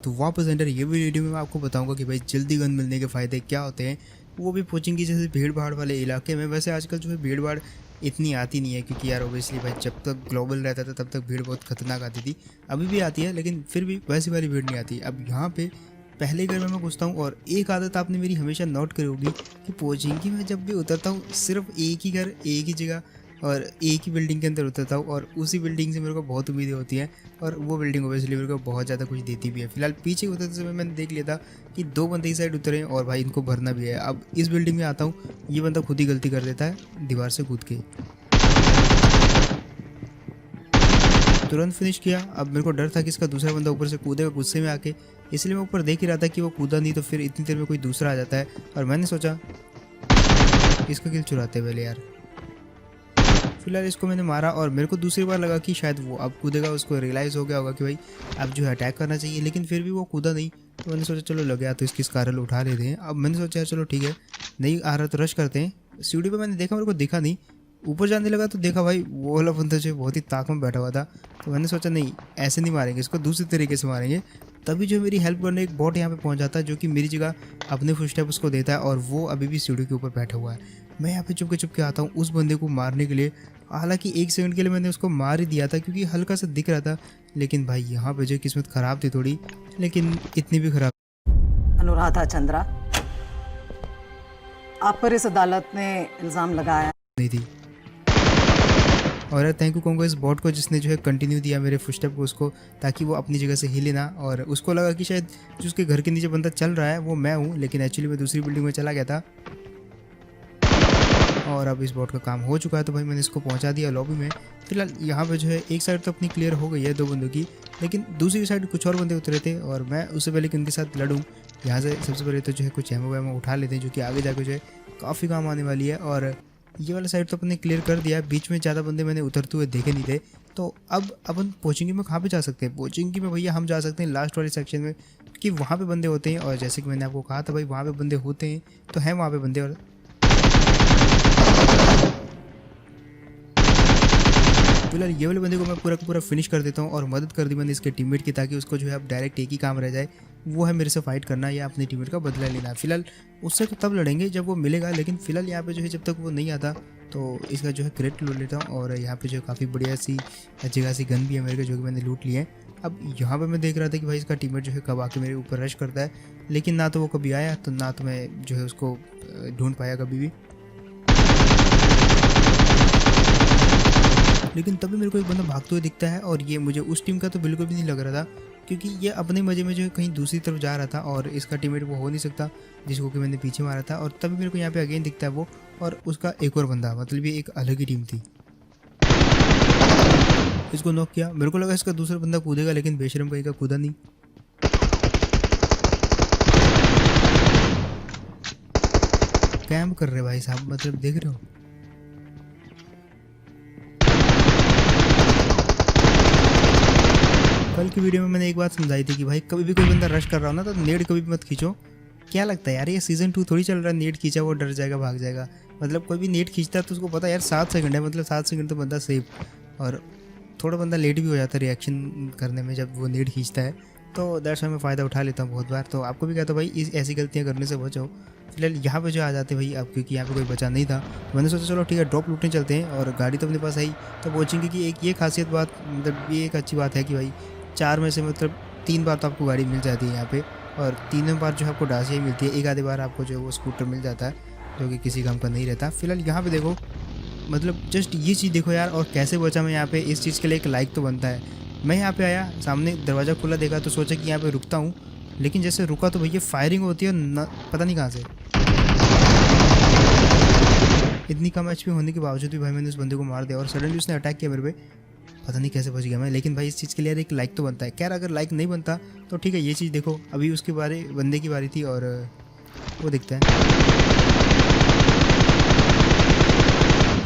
तो वापस अंदर ये वीडियो में मैं आपको बताऊंगा कि भाई जल्दी गन मिलने के फ़ायदे क्या होते हैं, वो भी कोचिंग की जैसे भीड़ भाड़ वाले इलाके में। वैसे आजकल जो है भीड़ भाड़ इतनी आती नहीं है, क्योंकि यार ओबियसली भाई जब तक ग्लोबल रहता था तब तक भीड़ बहुत खतरनाक आती थी। अभी भी आती है लेकिन फिर भी वैसी वाली भीड़ नहीं आती। अब यहाँ पे पहले घर में मैं घुसता हूँ और एक आदत आपने मेरी हमेशा नोट करी होगी कि कोचिंग की मैं जब भी उतरता हूँ सिर्फ एक ही घर, एक ही जगह और एक ही बिल्डिंग के अंदर उतरता हूँ, और उसी बिल्डिंग से मेरे को बहुत उम्मीदें होती हैं, और वो बिल्डिंग ओबियसली मेरे को बहुत ज़्यादा कुछ देती भी है। फिलहाल पीछे उतरते समय मैंने देख लिया था कि दो बंदे इस साइड उतरे हैं और भाई इनको भरना भी है। अब इस बिल्डिंग में आता हूँ, ये बंदा खुद ही गलती कर देता है दीवार से कूद के, तुरंत फिनिश किया। अब मेरे को डर था कि इसका दूसरा बंदा ऊपर से कूदेगा गुस्से में आके, इसलिए मैं ऊपर देख ही रहा था कि वो कूदा नहीं, तो फिर इतनी देर में कोई दूसरा आ जाता है और मैंने सोचा इसका किल चुराते पहले यार। फिलहाल इसको मैंने मारा और मेरे को दूसरी बार लगा कि शायद वो अब कूदेगा, उसको रियलाइज़ हो गया होगा कि भाई अब जो है अटैक करना चाहिए, लेकिन फिर भी वो कूदा नहीं। तो मैंने सोचा चलो लग गया तो इसकी स्कारल उठा लेते हैं। अब मैंने सोचा चलो ठीक है, नहीं आ रहा तो रश करते हैं। सीढ़ी पे मैंने देखा, मेरे को दिखा नहीं, ऊपर जाने लगा तो देखा भाई वो वाला बंदा जो बहुत ही ताक में बैठा हुआ था। तो मैंने सोचा नहीं ऐसे नहीं मारेंगे इसको, दूसरे तरीके से मारेंगे। तभी जो मेरी हेल्प करने एक बॉट यहाँ पे पहुँच जाता है, जो कि मेरी जगह अपने फुटस्टेप उसको देता है, और वो अभी भी सीढ़ी के ऊपर बैठा हुआ है। मैं यहाँ पे चुपके आता हूँ उस बंदे को मारने के लिए। हालांकि एक सेकंड के लिए मैंने उसको मार ही दिया था क्योंकि हल्का सा दिख रहा था, लेकिन भाई यहाँ पे जो किस्मत ख़राब थी थोड़ी, लेकिन इतनी भी ख़राब अनुराधा चंद्रा, आप पर इस अदालत ने इल्ज़ाम लगाया नहीं थी। और यार थैंक यू कहूँगा इस बॉट को जिसने जो है कंटिन्यू दिया मेरे फुटस्टेप को उसको, ताकि वो अपनी जगह से हिले ना, और उसको लगा कि शायद जो उसके घर के नीचे बंदा चल रहा है वो मैं हूँ, लेकिन एक्चुअली मैं दूसरी बिल्डिंग में चला गया था। और अब इस बॉट का काम हो चुका है, तो भाई मैंने इसको पहुंचा दिया लॉबी में। फिलहाल यहाँ पे जो है एक साइड तो अपनी क्लियर हो गई है दो बंदों की, लेकिन दूसरी साइड कुछ और बंदे उतरे थे, और मैं उससे पहले कि उनके साथ लड़ूँ यहाँ से सबसे पहले तो जो है कुछ एमओ वैमो उठा लेते हैं, जो कि आगे जाकर जो है काफ़ी काम आने वाली है। और ये वाला साइड तो अपने क्लियर कर दिया, बीच में ज़्यादा बंदे मैंने उतरते हुए देखे नहीं थे। तो अब अपन पोचिंगी में कहाँ पे जा सकते हैं? पोचिंगी में भैया हम जा सकते हैं लास्ट वाले सेक्शन में, कि वहाँ पे बंदे होते हैं, और जैसे कि मैंने आपको कहा था भाई वहाँ पे बंदे होते हैं, तो हैं वहाँ पे बंदे। और फिलहाल ये वाले बंदे को मैं पूरा का पूरा फिनिश कर देता हूँ, और मदद कर दी मैंने इसके टीममेट की, ताकि उसको जो है अब डायरेक्ट एक ही काम रह जाए, वो है मेरे से फाइट करना या अपने टीममेट का बदला लेना। फिलहाल उससे तो तब लड़ेंगे जब वो मिलेगा, लेकिन फिलहाल यहाँ पे जो है जब तक वो नहीं आता तो इसका जो है क्रेट लूट लेता हूँ। और यहाँ पे जो काफ़ी बढ़िया सी जगह सी गन भी है मेरे को, जो कि मैंने लूट लिया है। अब यहाँ पर मैं देख रहा था कि भाई इसका टीममेट जो है कब आके मेरे ऊपर रश करता है, लेकिन ना तो वो कभी आया, तो ना तो मैं जो है उसको ढूंढ पाया कभी भी। लेकिन तभी मेरे को एक बंदा भागते हुए दिखता है, और ये मुझे उस टीम का तो बिल्कुल भी नहीं लग रहा था, क्योंकि ये अपने मजे में जो है कहीं दूसरी तरफ जा रहा था, और इसका टीममेट वो हो नहीं सकता जिसको कि मैंने पीछे मारा था। और तभी मेरे को यहाँ पे अगेन दिखता है वो, और उसका एक और बंदा, मतलब ये एक अलग ही टीम थी। इसको नॉक किया, मेरे को लगा इसका दूसरा बंदा कूदेगा, लेकिन बेशरम कहीं का कूदा नहीं। कैंप कर रहे भाई साहब, मतलब देख रहे हो। कल की वीडियो में मैंने एक बात समझाई थी कि भाई कभी भी कोई बंदा रश कर रहा हो ना, तो नेड कभी भी मत खींचो। क्या लगता है यार, ये सीज़न 2 थोड़ी चल रहा है, नेट खींचा वो डर जाएगा भाग जाएगा। मतलब कोई भी नेट खींचता है तो उसको पता है यार 7 सेकंड है, मतलब 7 सेकंड तो बंदा सेफ। और थोड़ा बंदा लेट भी हो जाता है रिएक्शन करने में जब वो नेट खींचता है, तो दैट्स वाई मैं फ़ायदा उठा लेता हूँ बहुत बार। तो आपको भी कहता भाई इस ऐसी गलतियाँ करने से बचो। फिलहाल यहाँ पे जो आ जाते भाई, अब क्योंकि यहाँ पे कोई बचा नहीं था, तो मैंने सोचा चलो ठीक है ड्रॉप लूटने चलते हैं, और गाड़ी तो अपने पास आई। तो कोचिंग की एक ये खासियत बात, मतलब ये एक अच्छी बात है कि भाई 4 में से मतलब 3 बार तो आपको गाड़ी मिल जाती है यहाँ पे, और तीनों बार जो है आपको डासिया ही मिलती है। एक आधे बार आपको जो है वो स्कूटर मिल जाता है, जो कि किसी काम का नहीं रहता। फिलहाल यहाँ पे देखो, मतलब जस्ट ये चीज़ देखो यार, और कैसे बचा मैं यहाँ पे, इस चीज़ के लिए एक लाइक तो बनता है। मैं यहाँ पे आया, सामने दरवाज़ा खुला देखा, तो सोचा कि यहाँ पे रुकता हूँ, लेकिन जैसे रुका तो भैया फायरिंग होती है पता नहीं कहाँ से। इतनी कम एचपी होने के बावजूद भी भाई मैंने उस बंदे को मार दिया, और सडनली उसने अटैक किया मेरे पे, पता नहीं कैसे बच गया मैं। लेकिन भाई इस चीज़ के लिए एक लाइक तो बनता है। खैर अगर लाइक नहीं बनता तो ठीक है, ये चीज़ देखो अभी उसके बंदे की बारी थी, और वो दिखता है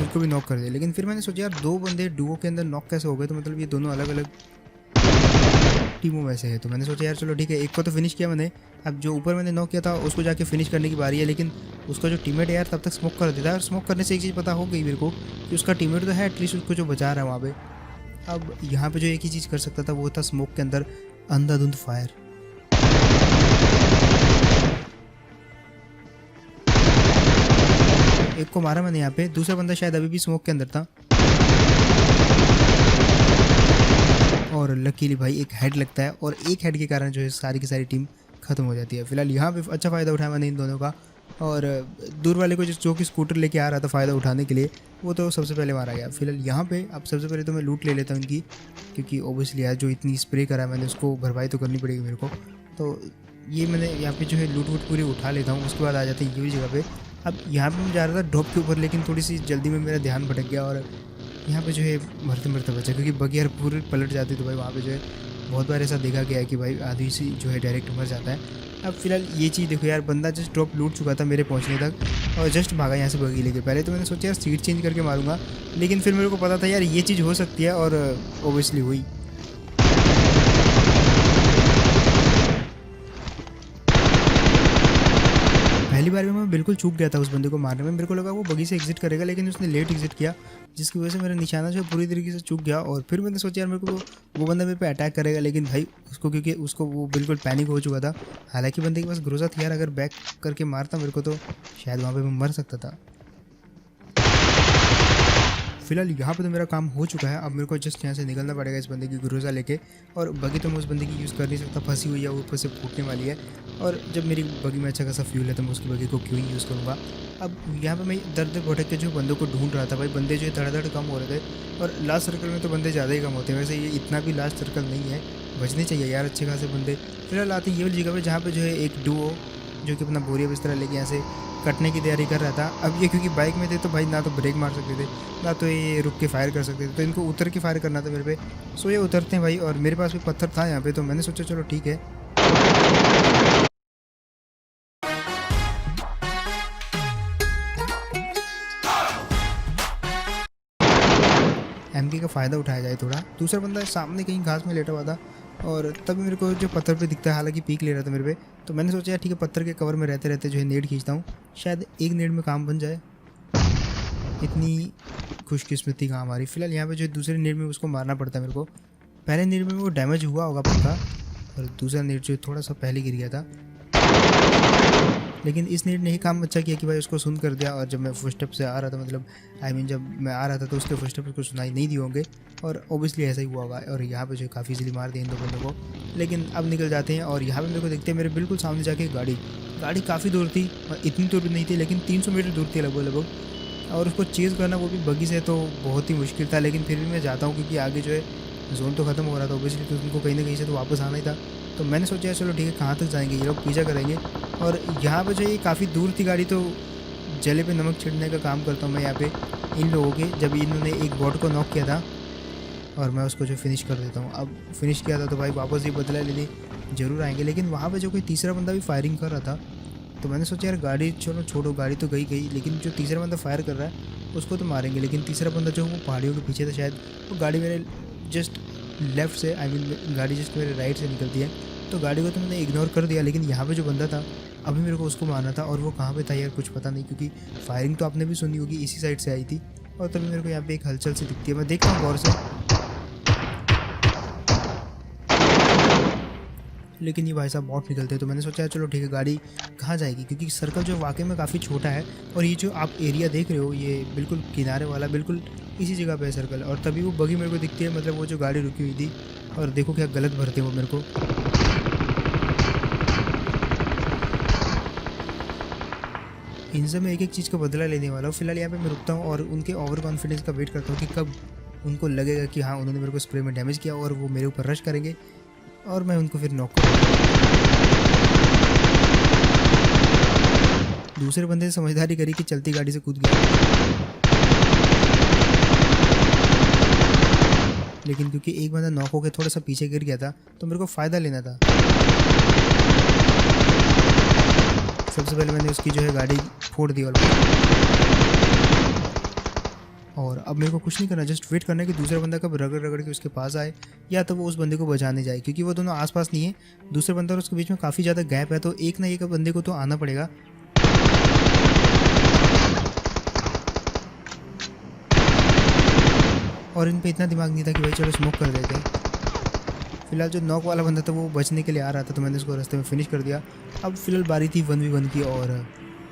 उसको भी नॉक कर दिया। लेकिन फिर मैंने सोचा यार दो बंदे डुओ के अंदर नॉक कैसे हो गए, तो मतलब ये दोनों अलग अलग टीमों में से है। तो मैंने सोचा यार चलो ठीक है, एक को तो फिनिश किया मैंने, अब जो ऊपर मैंने नॉक किया था उसको जाके फिनिश करने की बारी है। लेकिन उसका जो टीममेट है यार तब तक स्मोक कर देता है, और स्मोक करने से एक चीज़ पता हो गई मेरे को कि उसका टीममेट तो है एटलीस्ट उसको जो बचा रहा है वहाँ पे। अब यहाँ पे जो एक ही चीज़ कर सकता था वो था स्मोक के अंदर अंधाधुंध फायर। एक को मारा मैंने यहाँ पे, दूसरा बंदा शायद अभी भी स्मोक के अंदर था और लकीली भाई एक हेड लगता है और एक हेड के कारण जो है सारी की सारी टीम खत्म हो जाती है। फिलहाल यहाँ पे अच्छा फ़ायदा उठाया मैंने इन दोनों का और दूर वाले को जो कि स्कूटर लेके आ रहा था फ़ायदा उठाने के लिए, वो तो सबसे पहले मारा गया। फिलहाल यहाँ पे अब सबसे पहले तो मैं लूट ले लेता हूँ इनकी, क्योंकि ओबियसली यार जो इतनी स्प्रे करा मैंने उसको भरपाई तो करनी पड़ेगी मेरे को। तो ये मैंने यहाँ पे जो है लूट वूट पूरी उठा लेता हूँ। उसके बाद आ जाते हैं ये जगह पे। अब यहाँ पे मैं जा रहा था ड्रॉप के ऊपर, लेकिन थोड़ी सी जल्दी में मेरा ध्यान भटक गया और यहाँ पे जो है मरते मरते बचा, क्योंकि बगी यार पूरी पलट जाती तो भाई वहाँ पे जो है बहुत बार ऐसा देखा गया है कि भाई आदमी सी जो है डायरेक्ट मर जाता है। अब फिलहाल ये चीज़ देखो यार, बंदा जस्ट ड्रॉप लूट चुका था मेरे पहुंचने तक और जस्ट भागा यहाँ से बगी लेके। पहले तो मैंने सोचा यार सीट चेंज करके मारूंगा, लेकिन फिर मेरे को पता था यार ये चीज़ हो सकती है और ओबियसली हुई। पहली बार में मैं बिल्कुल चूक गया था उस बंदे को मारने में। मेरे को लगा वो बगी से एग्जिट करेगा, लेकिन उसने लेट एग्जिट किया, जिसकी वजह से मेरा निशाना जो पूरी तरीके से चूक गया। और फिर मैंने सोचा यार मेरे को वो बंदा मेरे पे अटैक करेगा, लेकिन भाई उसको क्योंकि उसको वो बिल्कुल पैनिक हो चुका था। हालांकि बंदे के पास ग्रोजा था यार, अगर बैक करके मारता मेरे को तो शायद वहाँ पर मैं मर सकता था। फिलहाल यहाँ पे तो मेरा काम हो चुका है। अब मेरे को जस्ट यहाँ से निकलना पड़ेगा इस बंदे की ग्रोजा लेके, और बगी तो मैं उस बंदे की यूज़ कर नहीं सकता, फंसी हुई है, ऊपर से फूटने वाली है। और जब मेरी बगी में अच्छा खासा फ्यूल है तो मैं उसकी बगी को क्यों ही यूज़ करूँगा। अब यहाँ पे मैं दर दर भटक के जो बंदों को ढूंढ रहा था, भाई बंदे जो है धड़ाधड़ कम हो रहे थे और लास्ट सर्कल में तो बंदे ज़्यादा ही कम होते हैं। वैसे ये इतना भी लास्ट सर्कल नहीं है, बचने चाहिए यार अच्छे खासे बंदे। फिलहाल आते हैं ये वाली जगह पे जहाँ पे जो है एक डुओ जो कि अपना बोरिया बिस्तरा लेके यहाँ से कटने की तैयारी कर रहा था। अब ये क्योंकि बाइक में थे तो भाई ना तो ब्रेक मार सकते थे, ना तो ये रुक के फायर कर सकते थे, तो इनको उतर के फायर करना था मेरे पे। सो ये उतरते हैं भाई, और मेरे पास भी पत्थर था यहाँ पे, तो मैंने सोचा चलो ठीक है। एमके का फ़ायदा उठाया जाए थोड़ा। दूसरा बंदा सामने कहीं घास में लेटा हुआ था और तभी मेरे को जो पत्थर पे दिखता है, हालांकि पीक ले रहा था मेरे पे, तो मैंने सोचा यार ठीक है पत्थर के कवर में रहते रहते जो है नेड खींचता हूँ, शायद एक नेड में काम बन जाए। इतनी खुशकिस्मती कहाँ हमारी। फिलहाल यहाँ पे जो दूसरे नेड में उसको मारना पड़ता है मेरे को। पहले नेड में वो डैमेज हुआ होगा पक्का, और दूसरा नेड जो थोड़ा सा पहले गिर गया था, लेकिन इस नेट ने ही काम अच्छा किया कि भाई उसको सुन कर दिया। और जब मैं फुटस्टेप से आ रहा था, मतलब जब मैं आ रहा था तो उसके फुटस्टेप उसको सुनाई नहीं दिए होंगे, और ओबियसली ऐसा ही हुआ होगा। और यहाँ पे जो काफ़ी इजीली मार दिया इन दो बंदों को। लेकिन अब निकल जाते हैं और यहाँ पे मेरे को देखते हैं मेरे बिल्कुल सामने जाके गाड़ी काफ़ी दूर थी, और इतनी दूर भी नहीं थी, लेकिन 300 मीटर दूर थी लगभग। और उसको चेज़ करना वो भी बगी से तो बहुत ही मुश्किल था, लेकिन फिर भी मैं जाता हूँ क्योंकि आगे जो है जोन तो ख़त्म हो रहा था ओबियसली, तो उनको कहीं ना कहीं से तो वापस आना ही था। तो मैंने सोचा चलो ठीक है कहाँ तक जाएंगे ये लोग, पीछा करेंगे। और यहाँ पे जो ये काफ़ी दूर थी गाड़ी, तो जले पे नमक छिड़ने का काम करता हूँ मैं यहाँ पे इन लोगों के। जब इन्होंने एक बॉट को नॉक किया था और मैं उसको जो फिनिश कर देता हूँ। अब फिनिश किया था तो भाई वापस ही बदला लेने ज़रूर आएंगे, लेकिन वहाँ पर जो कोई तीसरा बंदा भी फायरिंग कर रहा था, तो मैंने सोचा यार गाड़ी चलो छोड़ो, गाड़ी तो गई, लेकिन जो तीसरा बंदा फायर कर रहा है उसको तो मारेंगे। लेकिन तीसरा बंदा जो वो पहाड़ियों के पीछे था, शायद वो गाड़ी मेरे जस्ट लेफ़्ट से, गाड़ी जस्ट मेरे राइट से निकलती है, तो गाड़ी को तो मैंने इग्नोर कर दिया। लेकिन यहाँ पे जो बंदा था अभी मेरे को उसको मारना था, और वो कहाँ पे था यार कुछ पता नहीं, क्योंकि फायरिंग तो आपने भी सुनी होगी इसी साइड से आई थी। और तभी मेरे को यहाँ पे एक हलचल सी दिखती है, मैं देखता हूँ गौर से, लेकिन ये भाई साहब बॉट निकलते हैं। तो मैंने सोचा चलो ठीक है गाड़ी कहाँ जाएगी, क्योंकि सर्कल जो वाकई में काफ़ी छोटा है, और ये जो आप एरिया देख रहे हो ये बिल्कुल किनारे वाला, बिल्कुल इसी जगह पे है सर्कल। और तभी वो बगी मेरे को दिखती है, मतलब वो जो गाड़ी रुकी हुई थी, और देखो क्या गलत भरते वो मेरे को। इनसे मैं एक एक चीज़ का बदला लेने वाला हूँ। फिलहाल यहाँ पे मैं रुकता हूँ और उनके ओवर कॉन्फिडेंस का वेट करता हूँ कि कब उनको लगेगा कि हाँ उन्होंने मेरे को स्प्रे में डैमेज किया और वो मेरे ऊपर रश करेंगे, और मैं उनको फिर नॉक करूँगा। दूसरे बंदे ने समझदारी करी कि चलती गाड़ी से कूद गया, लेकिन क्योंकि एक बंदा नॉक होकर थोड़ा सा पीछे गिर गया था, तो मेरे को फ़ायदा लेना था। सबसे पहले मैंने उसकी जो है गाड़ी फोड़ दी, और अब मेरे को कुछ नहीं करना, जस्ट वेट करना है कि दूसरा बंदा कब रगड़ के उसके पास आए, या तो वो उस बंदे को बचाने जाए, क्योंकि वो दोनों आसपास नहीं है। दूसरे बंदा और उसके बीच में काफ़ी ज़्यादा गैप है, तो एक ना एक बंदे को तो आना पड़ेगा। और इन पे इतना दिमाग नहीं था कि भाई चलो स्मोक कर देते हैं। फिलहाल जो नॉक वाला बंदा था वो बचने के लिए आ रहा था, तो मैंने उसको रास्ते में फिनिश कर दिया। अब फिलहाल बारी थी 1v1 की, और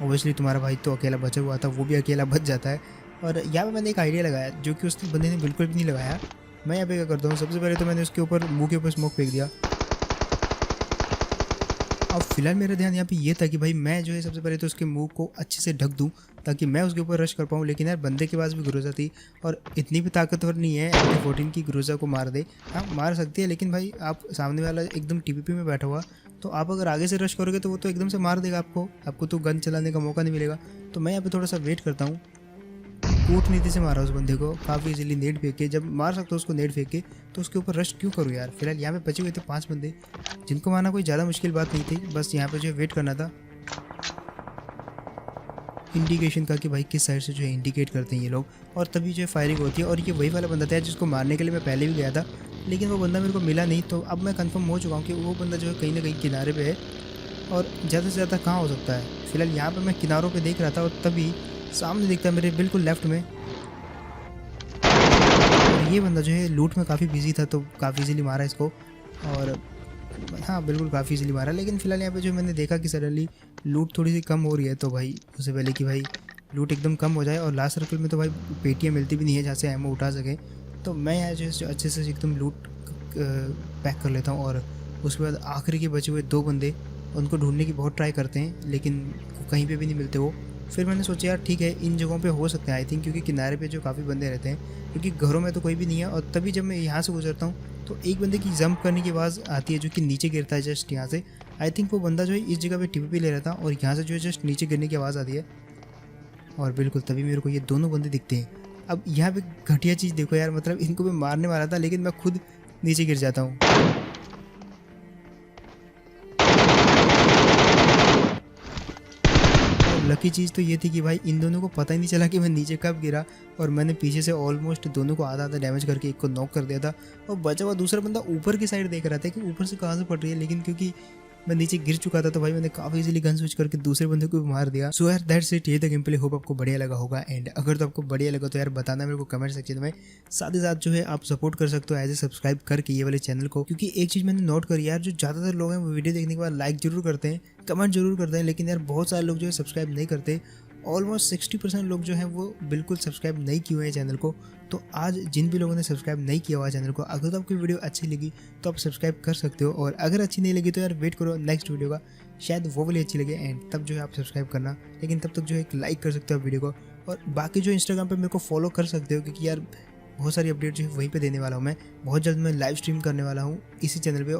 ऑब्वियसली तुम्हारा भाई तो अकेला बचा हुआ था, वो भी अकेला बच जाता है। और यहाँ पे मैंने एक आइडिया लगाया जो कि उस बंदे ने बिल्कुल भी नहीं लगाया। मैं यहाँ पे क्या करता हूँ, सबसे पहले तो मैंने उसके ऊपर मुंह के ऊपर स्मोक फेंक दिया। अब फिलहाल मेरा ध्यान यहाँ पे ये था कि भाई मैं जो है सबसे पहले तो उसके मुंह को अच्छे से ढक दूँ ताकि मैं उसके ऊपर रश कर पाऊँ। लेकिन यार बंदे के पास भी ग्रोजा थी और इतनी भी ताकतवर नहीं है MP14 की ग्रोजा को मार दे। हाँ मार सकती है, लेकिन भाई आप सामने वाला एकदम TPP में बैठा हुआ, तो आप अगर आगे से रश करोगे तो वो तो एकदम से मार देगा आपको तो गन चलाने का मौका नहीं मिलेगा। तो मैं यहाँ पे थोड़ा सा वेट करता हूँ। कूटनीति से मारा उस बंदे को काफ़ी इजीली नेट फेंक के। जब मार सकता हूँ उसको नेट फेंक के, तो उसके ऊपर रश क्यों करूँ यार। फिलहाल यहाँ पे बचे हुए थे 5 बंदे जिनको मारना कोई ज़्यादा मुश्किल बात नहीं थी, बस यहाँ पे जो है वेट करना था इंडिकेशन का कि भाई किस साइड से जो है इंडिकेट करते हैं ये लोग, और तभी जो है फायरिंग होती है। और ये वही वाला बंदा था जिसको मारने के लिए मैं पहले भी गया था, लेकिन वो बंदा मेरे को मिला नहीं। तो अब मैं कंफर्म हो चुका हूँ कि वो बंदा जो है कहीं ना कहीं किनारे पे है, और ज़्यादा से ज़्यादा कहाँ हो सकता है। फिलहाल यहाँ पे मैं किनारों पे देख रहा था और तभी सामने दिखता है मेरे बिल्कुल लेफ्ट में, और ये बंदा जो है लूट में काफ़ी बिजी था तो काफ़ी इजीली मारा इसको। और हाँ बिल्कुल काफ़ी इजीली मारा। लेकिन फिलहाल यहाँ पे जो मैंने देखा कि सडनली लूट थोड़ी सी कम हो रही है, तो भाई उससे पहले कि भाई लूट एकदम कम हो जाए, और लास्ट सर्कल में तो भाई पेटियाँ मिलती भी नहीं है जहाँ से एमओ उठा सके, तो मैं यहाँ जो अच्छे से एकदम लूट पैक कर लेता हूँ। और उसके बाद आखिरी के बचे हुए 2 बंदे, उनको ढूंढने की बहुत ट्राई करते हैं लेकिन कहीं पे भी नहीं मिलते वो। फिर मैंने सोचा यार ठीक है इन जगहों पे हो सकते हैं आई थिंक, क्योंकि किनारे पे जो काफ़ी बंदे रहते हैं, क्योंकि घरों में तो कोई भी नहीं है। और तभी जब मैं यहाँ से गुजरता हूँ तो एक बंदे की जंप करने की आवाज़ आती है जो कि नीचे गिरता है जस्ट यहाँ से। आई थिंक वो बंदा जो है इस जगह पे TPP ले रहा था, और यहाँ से जो है जस्ट नीचे गिरने की आवाज़ आती है। और बिल्कुल तभी मेरे को ये दोनों बंदे दिखते हैं। अब यहाँ पे घटिया चीज़ देखो यार, मतलब इनको मैं मारने वाला था लेकिन मैं खुद नीचे गिर जाता हूँ। लकी चीज़ तो ये थी कि भाई इन दोनों को पता ही नहीं चला कि मैं नीचे कब गिरा, और मैंने पीछे से ऑलमोस्ट दोनों को आधा आधा डैमेज करके एक को नॉक कर दिया था। और बचा हुआ दूसरा बंदा ऊपर की साइड देख रहा था कि ऊपर से कहाँ से पड़ रही है, लेकिन क्योंकि मैं नीचे गिर चुका था तो भाई मैंने काफ़ी इजीली गन स्विच करके दूसरे बंदे को भी मार दिया। सो यार दैट्स इट, ये था गेम प्ले। होप आपको बढ़िया लगा होगा, एंड अगर तो आपको बढ़िया लगा तो यार बताना मेरे को कमेंट सेक्शन में। साथ ही साथ जो है आप सपोर्ट कर सकते हो एज ए सब्सक्राइब करके ये वाले चैनल को, क्योंकि एक चीज़ मैंने नोट करी यार, जो ज़्यादातर लोग हैं वो वीडियो देखने के बाद लाइक जरूर करते हैं, कमेंट जरूर करते हैं, लेकिन यार बहुत सारे लोग जो है सब्सक्राइब नहीं करते। ऑलमोस्ट 60% लोग जो हैं वो बिल्कुल सब्सक्राइब नहीं किए हुए हैं चैनल को। तो आज जिन भी लोगों ने सब्सक्राइब नहीं किया हुआ चैनल को, अगर तो आपकी वीडियो अच्छी लगी तो आप सब्सक्राइब कर सकते हो, और अगर अच्छी नहीं लगी तो यार वेट करो नेक्स्ट वीडियो का, शायद वो वाली अच्छी लगे एंड तब जो है आप सब्सक्राइब करना। लेकिन तब तक जो है एक लाइक कर सकते हो आप वीडियो को, और बाकी जो इंस्टाग्राम पे मेरे को फॉलो कर सकते हो, क्योंकि यार बहुत सारी अपडेट जो है वहीं पे देने वाला हूँ मैं। बहुत जल्द मैं लाइव स्ट्रीम करने वाला हूँ इसी चैनल पे।